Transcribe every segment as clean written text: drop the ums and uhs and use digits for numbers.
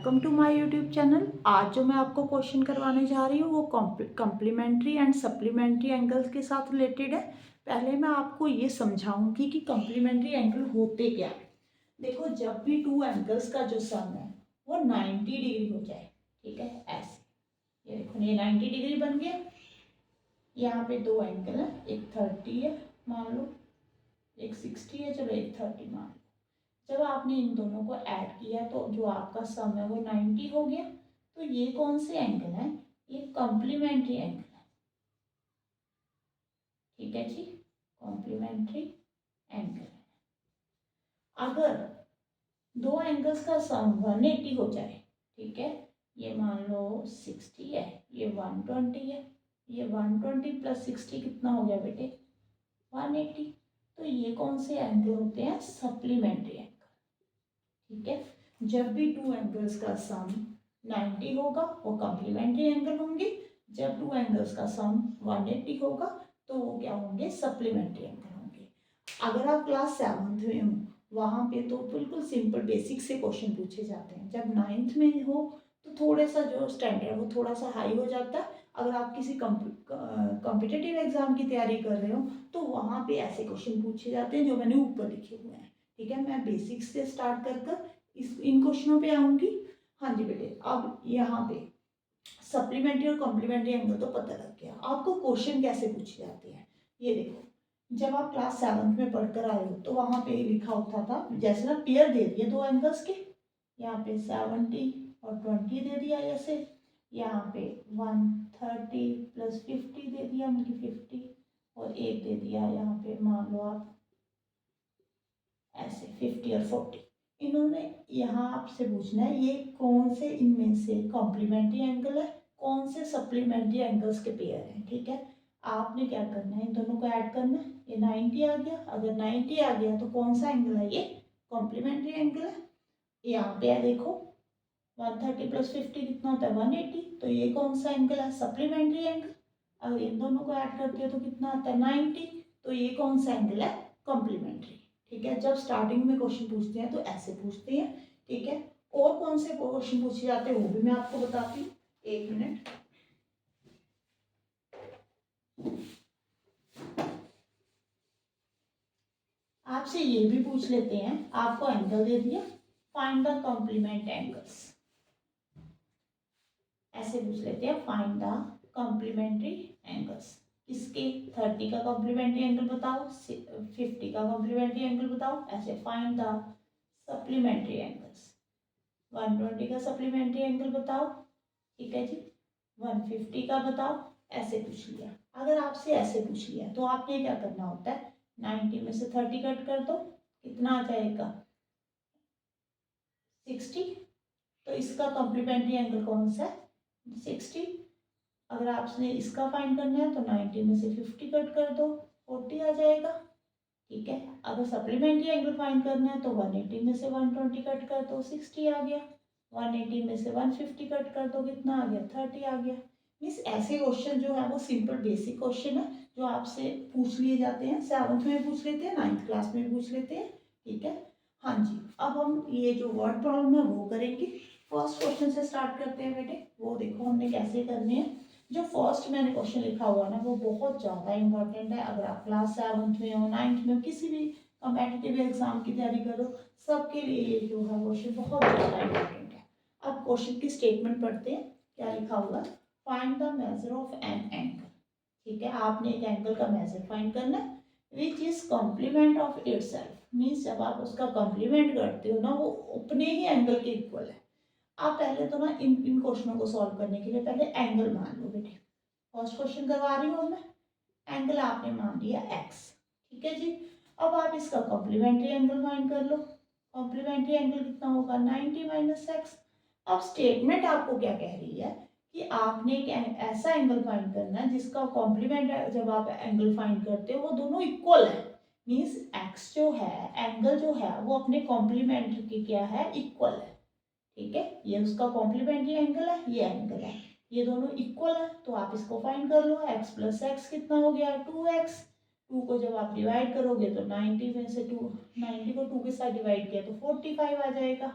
Welcome to my YouTube channel. आज जो मैं आपको क्वेश्चन करवाने जा रही हूँ वो कम्प्लीमेंट्री एंड सप्लीमेंट्री एंगल्स के साथ रिलेटेड है। पहले मैं आपको ये समझाऊंगी कि कम्प्लीमेंट्री एंगल होते क्या है। देखो, जब भी टू एंगल्स का जो सम है वो 90 डिग्री हो जाए, ठीक है, ऐसे ये देखो, ये 90 डिग्री बन गया। यहाँ पे दो एंगल है, एक 30 है मान लो, एक 60 है, चलो एक 30 मान लो। जब आपने इन दोनों को ऐड किया तो जो आपका सम है वो 90 हो गया। तो ये कौन से एंगल है? ये कॉम्प्लीमेंट्री एंगल है, ठीक है जी, कॉम्प्लीमेंट्री एंगल है। अगर दो एंगल्स का सम 180 हो जाए, ठीक है, ये मान लो 60 है, ये 120 है, ये 120 प्लस 60 कितना हो गया बेटे? 180। तो ये कौन से एंगल होते हैं? सप्लीमेंट्री एंगल, ठीक है। जब भी टू एंगल्स का सम 90 होगा वो कॉम्प्लीमेंट्री एंगल होंगे। जब टू एंगल्स का सम 180 होगा तो वो क्या होंगे? सप्लीमेंट्री एंगल होंगे। अगर आप क्लास 7th में हो वहाँ पे तो बिल्कुल सिंपल बेसिक से क्वेश्चन पूछे जाते हैं। जब 9th में हो तो थोड़ा सा जो स्टैंडर्ड है वो थोड़ा सा हाई हो जाता है। अगर आप किसी कॉम्पिटिटिव एग्जाम की तैयारी कर रहे हो तो वहाँ पे ऐसे क्वेश्चन पूछे जाते हैं जो मैंने ऊपर लिखे हुए हैं, ठीक है। मैं बेसिक्स से स्टार्ट कर इस इन क्वेश्चनों पे आऊंगी। हाँ जी बेटे, अब यहाँ पे सप्लीमेंट्री और कॉम्प्लीमेंट्री एंगल तो पता लग गया। आपको क्वेश्चन कैसे पूछे जाते हैं ये देखो। जब आप क्लास 7th में पढ़कर आए हो तो वहाँ पे लिखा होता था, जैसे ना पेयर दे दिए दो एंगल्स के, यहाँ पे 70 और 20 दे दिया, जैसे यहाँ पे 130 प्लस 50 दे दिया, मतलब 50, और एक दे दिया यहाँ पे मान लो आप ऐसे 50 और 40। इन्होंने यहाँ आपसे पूछना है ये कौन से इनमें से कॉम्प्लीमेंट्री एंगल है, कौन से सप्लीमेंट्री एंगल्स के पेयर हैं, ठीक है। आपने क्या करना है, इन दोनों को ऐड करना है। ये 90 आ गया, अगर 90 आ गया तो कौन सा एंगल है? ये कॉम्प्लीमेंट्री एंगल है। यहाँ पे है देखो, 130 प्लस 50 कितना होता है? 180। तो ये कौन सा एंगल है? Supplementary angle. अगर इन दोनों को ऐड करते हो तो कितना आता है? 90। तो ये कौन सा एंगल है? कॉम्प्लीमेंट्री, ठीक है। जब स्टार्टिंग में क्वेश्चन पूछते हैं तो ऐसे पूछते हैं, ठीक है। और कौन से क्वेश्चन पूछे जाते हैं वो भी मैं आपको बताती हूँ, एक मिनट। आपसे ये भी पूछ लेते हैं, आपको एंगल दे दिया, फाइंड द कॉम्प्लीमेंट एंगल्स, ऐसे पूछ लेते हैं, फाइंड द कॉम्प्लीमेंट्री एंगल्स। किसके? 30 का कॉम्प्लीमेंट्री एंगल बताओ, 50 का कॉम्प्लीमेंट्री एंगल बताओ, ऐसे फाइंड द सप्लीमेंट्री एंगल्स। 120 का सप्लीमेंट्री एंगल बताओ, ठीक है जी, 150 का बताओ, ऐसे पूछ लिया। अगर आपसे ऐसे पूछ लिया तो आपने क्या करना होता है? 90 में से 30 कट कर दो, कितना आ जाएगा? 60। तो इसका कॉम्प्लीमेंट्री एंगल कौन सा है? 60। अगर आपने इसका फाइंड करना है तो 90 में से 50 कट कर दो, 40 आ जाएगा, ठीक है। अगर सप्लीमेंट्री एंगल फाइंड करना है तो 180 में से 120 कट कर दो, 60 आ गया। 180 में से 150 कट कर दो, कितना आ गया? 30 आ गया। मीन्स ऐसे क्वेश्चन जो है वो सिंपल बेसिक क्वेश्चन है जो आपसे पूछ लिए जाते हैं। 7th में पूछ लेते हैं, 9th क्लास में पूछ लेते हैं, ठीक है। हाँ जी, अब हम ये जो वर्ड प्रॉब्लम है वो करेंगे। फर्स्ट क्वेश्चन से स्टार्ट करते हैं बेटे। वो देखो हमने कैसे करने हैं। जो फर्स्ट मैंने क्वेश्चन लिखा हुआ ना वो बहुत ज़्यादा इंपॉर्टेंट है। अगर आप क्लास 7th में हो, 9th में हो, किसी भी कॉम्पिटिटिव एग्जाम की तैयारी करो, सबके लिए ये जो है क्वेश्चन बहुत ज़्यादा इंपॉर्टेंट है। अब क्वेश्चन की स्टेटमेंट पढ़ते हैं, क्या लिखा हुआ? Find the measure of an angle, ठीक है। आपने एक एंगल का मेजर फाइंड करना है which is complement of itself. Means जब आप उसका कॉम्प्लीमेंट करते हो ना वो अपने ही एंगल के इक्वल है। आप पहले तो ना इन क्वेश्चनों को सॉल्व करने के लिए पहले एंगल मान लो बेटे। फर्स्ट क्वेश्चन करवा रही हूँ मैं। एंगल आपने मान लिया एक्स, ठीक है जी। अब आप इसका कॉम्प्लीमेंट्री एंगल फाइंड कर लो। कॉम्प्लीमेंट्री एंगल कितना होगा? 90 माइनस एक्स। अब स्टेटमेंट आपको क्या कह रही है कि आपने एक ऐसा एंगल फाइंड करना है जिसका कॉम्प्लीमेंट जब आप एंगल फाइंड करते हो वो दोनों इक्वल है। मीन्स एक्स जो है, एंगल जो है वो अपने कॉम्प्लीमेंट की क्या है? इक्वल है, ठीक है। ये उसका कॉम्प्लीमेंट्री एंगल है, ये एंगल है, ये दोनों इक्वल है। तो आप इसको फाइंड कर लो। एक्स प्लस एक्स कितना हो गया? 2x। 2 को जब आप डिवाइड करोगे तो 90 में से 90 को 2 के साथ डिवाइड किया तो 45 आ जाएगा,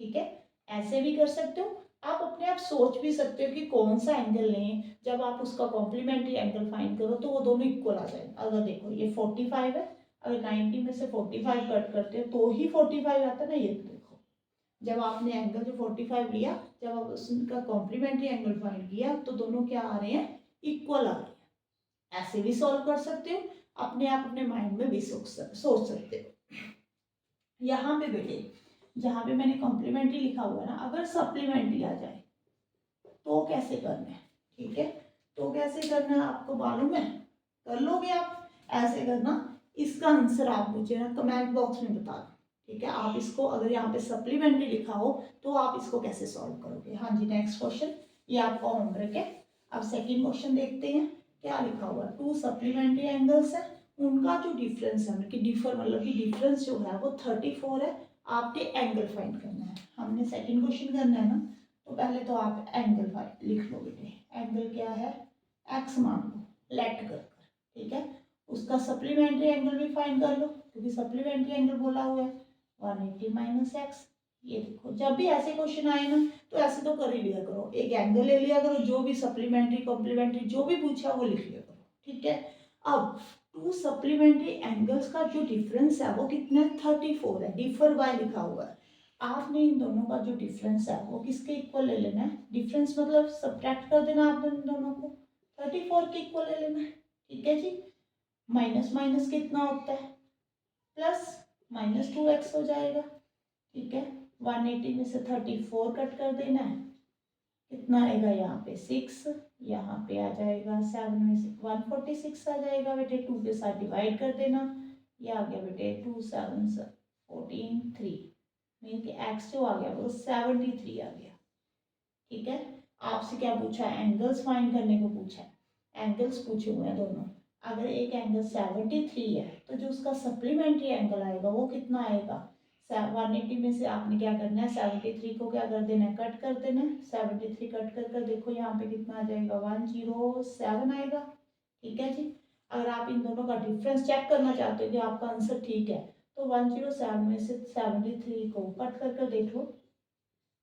ठीक है। ऐसे भी कर सकते हो, आप अपने आप सोच भी सकते हो कि कौन सा एंगल लें। जब आप उसका कॉम्प्लीमेंट्री एंगल फाइंड करो तो वो दोनों इक्वल आ जाए। अगर देखो ये 45 है, अगर 90 में से 45 कट करते हो तो ही 45 आता है ना। ये देखो, जब आपने एंगल जो 45 लिया, जब आप उसका कॉम्प्लीमेंट्री एंगल फाइंड किया तो दोनों क्या आ रहे हैं, इक्वल आ रहे हैं। ऐसे भी सॉल्व कर सकते हो, अपने आप अपने माइंड में भी सोच सकते हो। यहाँ पे बेटे जहाँ पे मैंने कॉम्प्लीमेंट्री लिखा हुआ है ना, अगर सप्लीमेंट्री आ जाए तो कैसे करना है, ठीक है। तो कैसे करना है आपको मालूम है, कर लोगे आप। ऐसे करना, इसका आंसर आप मुझे ना कमेंट बॉक्स में बता दो, ठीक है। आप इसको अगर यहाँ पे सप्लीमेंट्री लिखा हो तो आप इसको कैसे सॉल्व करोगे। हाँ जी, नेक्स्ट क्वेश्चन, ये आपका होमवर्क है। अब सेकेंड क्वेश्चन देखते हैं क्या लिखा हुआ है। टू सप्लीमेंट्री एंगल्स है, उनका जो डिफरेंस है कि डिफरेंस जो है वो 34 है। आपने एंगल फाइंड करना है। हमने सेकेंड क्वेश्चन करना है ना, तो पहले तो आप एंगल लिख लो बेटे। एंगल क्या है, एक्स मान लो, लेट कर, ठीक है। उसका सप्लीमेंट्री एंगल भी फाइंड कर लो, क्योंकि सप्लीमेंट्री एंगल बोला हुआ है 180 माइनस एक्स। ये देखो, जब भी ऐसे क्वेश्चन आए ना तो ऐसे तो कर ही लिया करो, एक एंगल ले लिया करो, जो भी सप्लीमेंट्री कॉम्प्लीमेंट्री जो भी पूछा वो लिख लिया करो, ठीक है। अब टू सप्लीमेंट्री एंगल्स का जो डिफरेंस है वो कितना है, 34 है। डिफर बाय लिखा हुआ है। आपने इन दोनों का जो डिफरेंस है वो किसके इक्वल ले लेना है। डिफरेंस मतलब सब्ट्रैक्ट कर देना आप दोनों को, 34 के इक्वल ले लेना है, ठीक है जी। माइनस माइनस कितना होता है, प्लस, -2x हो जाएगा, ठीक है। 180 में से 34 कट कर देना है, कितना आएगा यहाँ पे 6, यहाँ पे आ जाएगा 7 में से 146 आ जाएगा बेटे। 2 के साथ डिवाइड कर देना, ये आ गया बेटे 2 7 14 3, मीन कि एक्स जो आ गया वो 73 आ गया, ठीक है। आपसे क्या पूछा है, एंगल्स फाइंड करने को पूछा है। एंगल्स पूछे हुए हैं दोनों। अगर एक एंगल 73 है तो जो उसका सप्लीमेंट्री एंगल आएगा वो कितना आएगा, 180 में से आपने क्या करना है, 73 को क्या कर देना है, कट कर देना है। 73 कट कर कर देखो यहाँ पे कितना आ जाएगा, 107 आएगा, ठीक है जी। अगर आप इन दोनों का डिफरेंस चेक करना चाहते हो कि आपका आंसर ठीक है, तो 107 में से 73 को कट कर कर देख लो।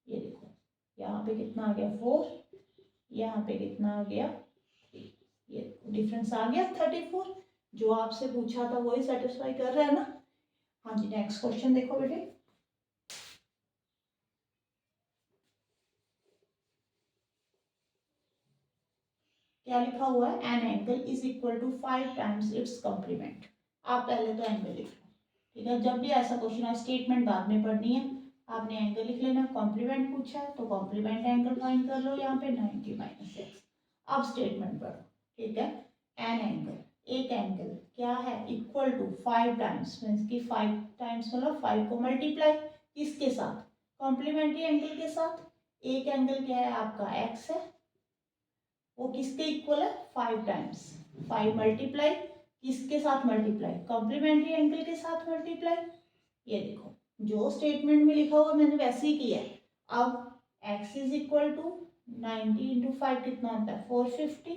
ये देखो यहाँ पे कितना आ गया 4, यहाँ पे कितना आ गया 3। ये डिफरेंस आ गया 34। जो आपसे पूछा था वही सेटिस्फाई कर रहा है ना। हाँ जी, नेक्स्ट क्वेश्चन देखो बेटे। क्या लिखा हुआ है, an angle is equal to 5 times it's complement. आप पहले तो एंगल लिख लो, ठीक है। जब भी ऐसा क्वेश्चन है, स्टेटमेंट बाद में पढ़नी है, आपने एंगल लिख लेना। कॉम्प्लीमेंट पूछा है तो कॉम्प्लीमेंट एंगल फाइंड कर लो यहाँ पे 90 माइनस एक्स। अब स्टेटमेंट पढ़ो, ठीक है। एन एंगल, एक एंगल क्या है, इक्वल टू 5 टाइम्स, मीन्स की 5 टाइम्स मतलब 5 को मल्टीप्लाई किसके साथ, कॉम्प्लीमेंट्री एंगल के साथ। एक एंगल क्या है आपका एक्स है, वो किसके इक्वल है, 5 टाइम्स। 5 मल्टीप्लाई किसके साथ, मल्टीप्लाई कॉम्प्लीमेंट्री एंगल के साथ मल्टीप्लाई। ये देखो जो स्टेटमेंट में लिखा हुआ मैंने वैसे ही किया है। अब x is equal to 90 into 5 कितना होता है 450,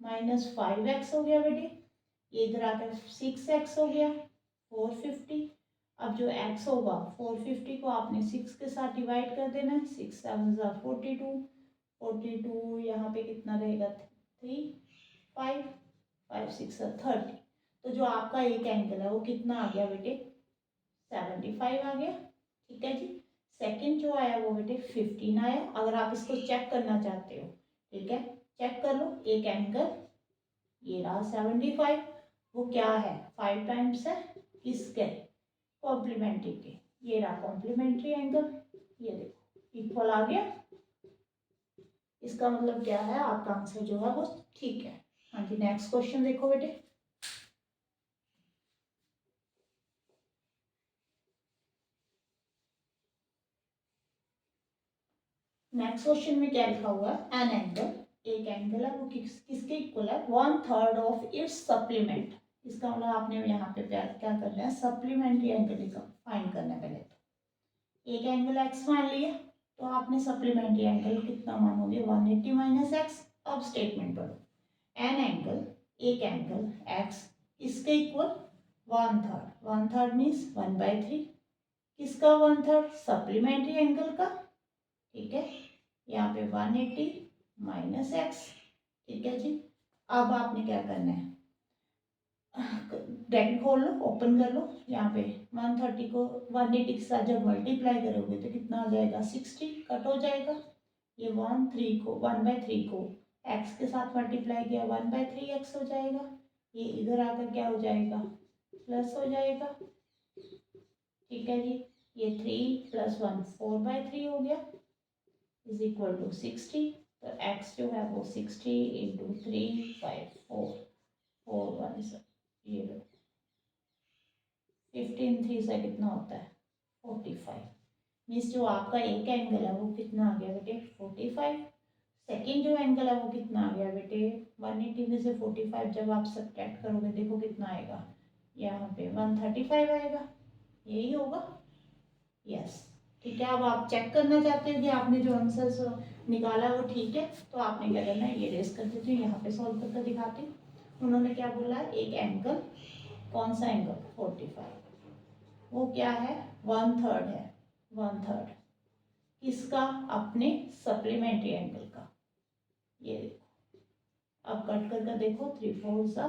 माइनस 5x हो गया बेटे। ये इधर आकर 6x हो गया 450। अब जो x होगा 450 को आपने 6 के साथ डिवाइड कर देना है। 6 7 42, 42 यहाँ पे कितना रहेगा 3 5 5 6 30। तो जो आपका एक एंगल है वो कितना आ गया बेटे 75 आ गया, ठीक है जी। सेकंड जो आया वो बेटे 15 आया। अगर आप इसको चेक करना चाहते हो, ठीक है, चेक कर लो। एक एंगल ये रहा 75, वो क्या है 5 टाइम्स है किसके, कॉम्प्लीमेंट्री के। ये रहा कॉम्प्लीमेंट्री एंगल, ये देखो इक्वल आ गया। इसका मतलब क्या है, आपका आंसर जो है वो ठीक है। हाँ जी, नेक्स्ट क्वेश्चन देखो बेटे। नेक्स्ट क्वेश्चन में क्या लिखा हुआ है, एन एंगल, एक एंगल है वो किसके इक्वल है, 1/3 ऑफ इट्स सप्लीमेंट। इसका मतलब आपने यहाँ पे क्या करना है, सप्लीमेंट्री एंगल फाइंड करना है। पहले तो एक एंगल एक्स मान लिया, तो आपने सप्लीमेंट्री एंगल कितना मानोगे 180 माइनस एक्स। अब स्टेटमेंट पढ़ो, एन एंगल, एक एंगल एक्स इसके इक्वल 1/3, 1/3 मीन्स 1/3। किसका 1/3, सप्लीमेंट्री एंगल का। ठीक है। यहाँ पे 180 माइनस एक्स, ठीक है जी। अब आपने क्या करना है, ब्रैकेट खोल लो, ओपन कर लो। यहाँ पे 130 को 180 के साथ जब मल्टीप्लाई करोगे तो कितना आ जाएगा, 60 कट हो जाएगा। ये 1/3 को x के साथ मल्टीप्लाई किया 1/3x हो जाएगा। ये इधर आकर क्या हो जाएगा, प्लस हो जाएगा, ठीक है जी। ये 3 + 1 4/3 हो गया, इज इक्वल टू 60। तो x जो है वो 60 × 3 5 4 4 1 ये 15 3 से कितना होता है 45। मीन्स जो आपका एक एंगल है वो कितना आ गया बेटे 45। सेकेंड जो एंगल है वो कितना आ गया बेटे 180 में से 45 जब आप सब्ट्रैक्ट करोगे देखो कितना आएगा, यहाँ पे 135 आएगा। यही होगा, यस, ठीक है। अब आप चेक करना चाहते हो कि आपने जो आंसर निकाला वो ठीक है, तो आपने क्या करना है, ये रेस कर देते हो, यहाँ पे सॉल्व करके दिखाती हूँ। उन्होंने क्या बोला है, एक एंगल, कौन सा एंगल 45, वो क्या है 1/3 है, 1/3 किसका, अपने सप्लीमेंट्री एंगल का। ये देखो, अब कट करके देखो 3 4 सा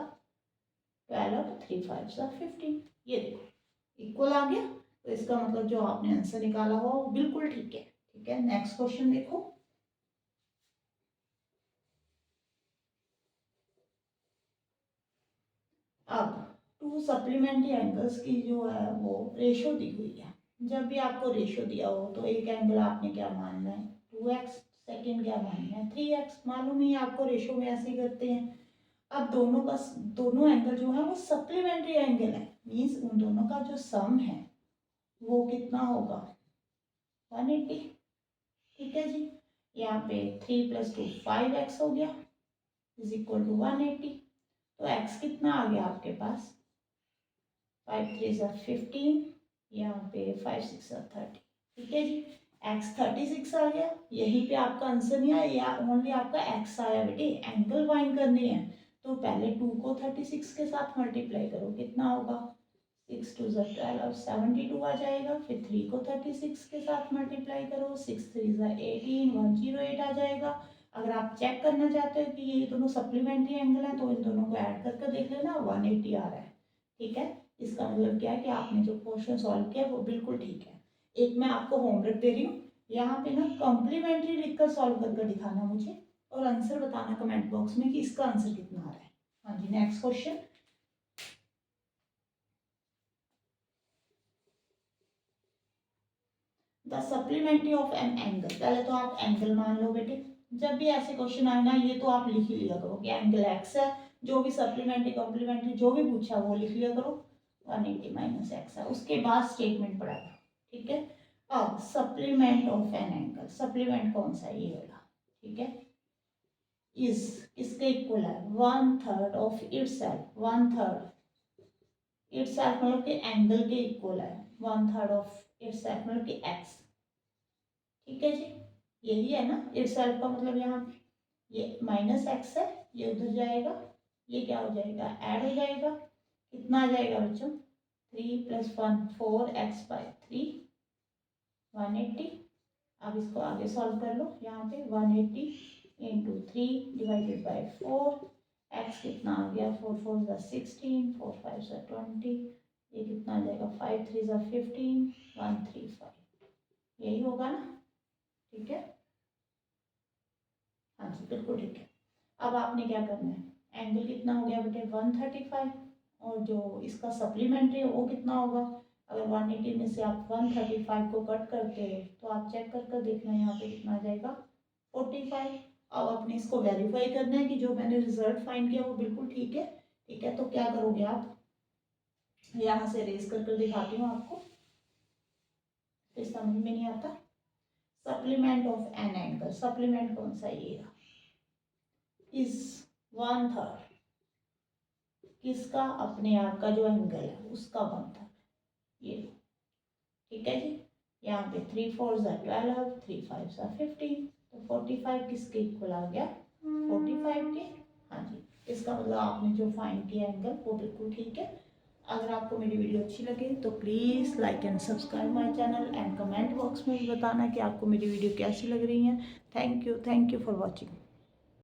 12 3 5 सा 15, ये देखो इक्वल आ गया। तो इसका मतलब जो आपने आंसर निकाला हो वो बिल्कुल ठीक है, ठीक है। नेक्स्ट क्वेश्चन देखो, अब टू सप्लीमेंट्री एंगल्स की जो है वो रेशो दी हुई है। जब भी आपको रेशो दिया हो तो एक एंगल आपने क्या मानना है 2x, सेकेंड क्या मानना है 3x, मालूम ही आपको रेशो में ऐसे ही करते हैं। अब दोनों एंगल जो है वो सप्लीमेंट्री एंगल है, मीन्स उन दोनों का जो सम है वो कितना होगा 180, ठीक है जी। यहाँ पे 3 + 2 5x हो गया, इज इक्वल टू 180। तो x कितना आ गया आपके पास 5 3 15, यहाँ पे 5 6 30, ठीक है जी। x 36 आ गया, यहीं पे आपका आंसर नहीं आया, या ओनली आपका x आया बेटे। एंगल फाइंड करने हैं तो पहले 2 को 36 के साथ मल्टीप्लाई करो, कितना होगा 6 2 12 72 आ जाएगा। फिर 3 को 36 के साथ मल्टीप्लाई करो, 6 3 18 108 आ जाएगा। अगर आप चेक करना चाहते हो कि ये दोनों सप्लीमेंट्री एंगल हैं तो इन दोनों को ऐड करके देख लेना, 180 आ रहा है, ठीक है। इसका मतलब क्या है कि आपने जो क्वेश्चन सॉल्व किया वो बिल्कुल ठीक है। एक मैं आपको होमवर्क दे रही हूँ, यहाँ पे ना कॉम्प्लीमेंट्री लिखकर सॉल्व करके दिखाना मुझे, और आंसर बताना कमेंट बॉक्स में कि इसका आंसर कितना आ रहा है। हाँ जी, next question, the supplementary of an angle. पहले तो आप एंगल मान लो बेटे, जब भी ऐसे क्वेश्चन आए ना ये तो आप लिख ही लिया करो कि एंगल एक्स है, जो भी सप्लीमेंट्री कॉम्प्लीमेंट्री जो भी पूछा वो लिख लिया करो, 180 माइनस एक्स है, उसके बाद स्टेटमेंट पढ़ा करो, ठीक है। अब supplement of an angle, supplement कौन सा ये वाला, ठीक है, इज किसके इक्वल है 1/3 ऑफ इटसेल्फ, 1/3 इटसेल्फ मतलब कि एंगल के इक्वल है, 1/3 ऑफ इटसेल्फ मतलब कि एक्स, ठीक है जी। यही है ना इटसेल्फ का मतलब, यहाँ ये माइनस एक्स है, ये उधर जाएगा, ये क्या हो जाएगा ऐड हो जाएगा, कितना आ जाएगा बच्चों 3 + 1 4x/3 180। अब इसको आगे सॉल्व कर लो, यहाँ पे 180 × 3 / 4, x कितना आ गया 4 4 16 4 5 20, ये कितना आ जाएगा 5 3 15 135, यही होगा ना, ठीक है। हाँ जी बिल्कुल ठीक है। अब आपने क्या करना है, एंगल कितना हो गया बेटे 135, और जो इसका सप्लीमेंट्री है वो कितना होगा, अगर 180 में से आप 135 को कट करते हो तो आप चेक कर देखना यहाँ पे कितना आ जाएगा 45। अब आपने इसको वेरीफाई करना है कि जो मैंने रिजल्ट फाइंड किया वो बिल्कुल ठीक है, ठीक है। तो क्या करोगे आप, यहाँ से रेस कर दिखाती हूँ आपको, फिर समझ में नहीं आता। Supplement of an angle, supplement कौन सा ये इज 1/3 किसका, अपने आप का जो एंगल है उसका 1/3, ये ठीक है जी। यहाँ पे 3 4 12 3 5 15, तो 45 किसके इक्वल आ गया 45 के। हाँ जी, इसका मतलब आपने जो फाइंड किया एंगल वो बिल्कुल ठीक है। अगर आपको मेरी वीडियो अच्छी लगे तो please like and subscribe my channel and comment box में भी बताना कि आपको मेरी वीडियो कैसी लग रही है। Thank you for watching.